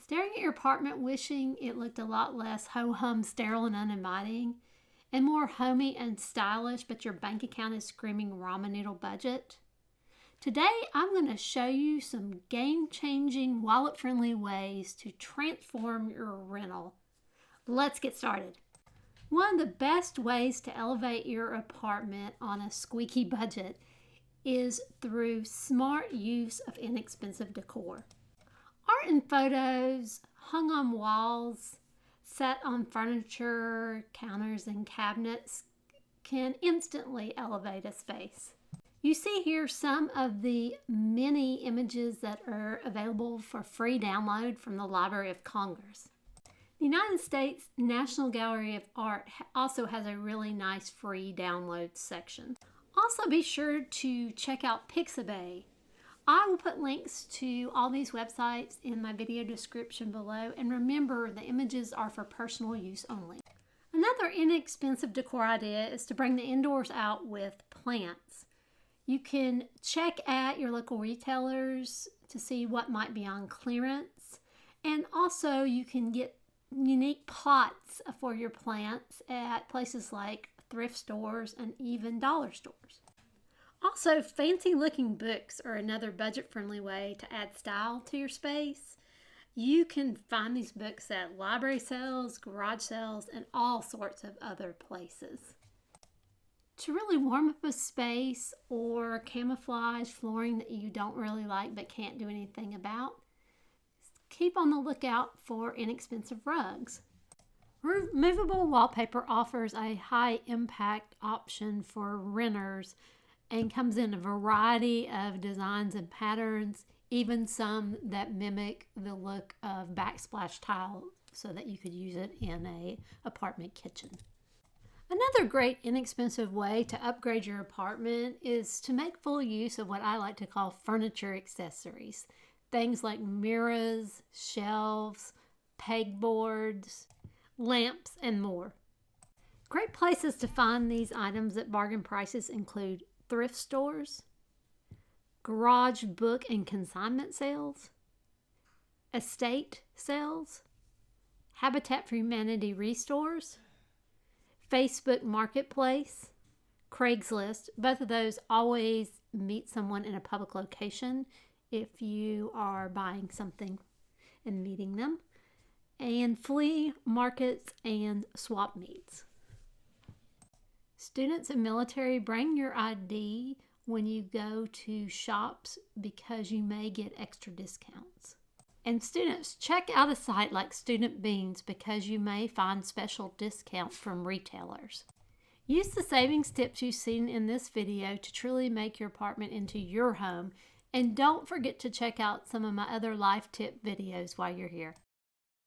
Staring at your apartment wishing it looked a lot less ho-hum, sterile, and uninviting, and more homey and stylish, but your bank account is screaming ramen noodle budget? Today, I'm going to show you some game-changing, wallet-friendly ways to transform your rental. Let's get started. One of the best ways to elevate your apartment on a squeaky budget is through smart use of inexpensive decor. Art and photos hung on walls, set on furniture, counters, and cabinets can instantly elevate a space. You see here some of the many images that are available for free download from the Library of Congress. The United States National Gallery of Art also has a really nice free download section. Also be sure to check out Pixabay. I will put links to all these websites in my video description below, and remember the images are for personal use only. Another inexpensive decor idea is to bring the indoors out with plants. You can check at your local retailers to see what might be on clearance, and also you can get unique pots for your plants at places like thrift stores and even dollar stores. Also, fancy looking books are another budget-friendly way to add style to your space. You can find these books at library sales, garage sales, and all sorts of other places. To really warm up a space or camouflage flooring that you don't really like but can't do anything about, keep on the lookout for inexpensive rugs. Removable wallpaper offers a high impact option for renters and comes in a variety of designs and patterns, even some that mimic the look of backsplash tile so that you could use it in an apartment kitchen. Another great inexpensive way to upgrade your apartment is to make full use of what I like to call furniture accessories. Things like mirrors, shelves, pegboards, lamps, and more. Great places to find these items at bargain prices include thrift stores, garage book and consignment sales, estate sales, Habitat for Humanity restores, Facebook Marketplace, Craigslist. Both of those always meet someone in a public location if you are buying something and meeting them, and flea markets and swap meets. Students and military, bring your ID when you go to shops because you may get extra discounts. And students, check out a site like Student Beans because you may find special discounts from retailers. Use the savings tips you've seen in this video to truly make your apartment into your home, and don't forget to check out some of my other life tip videos while you're here.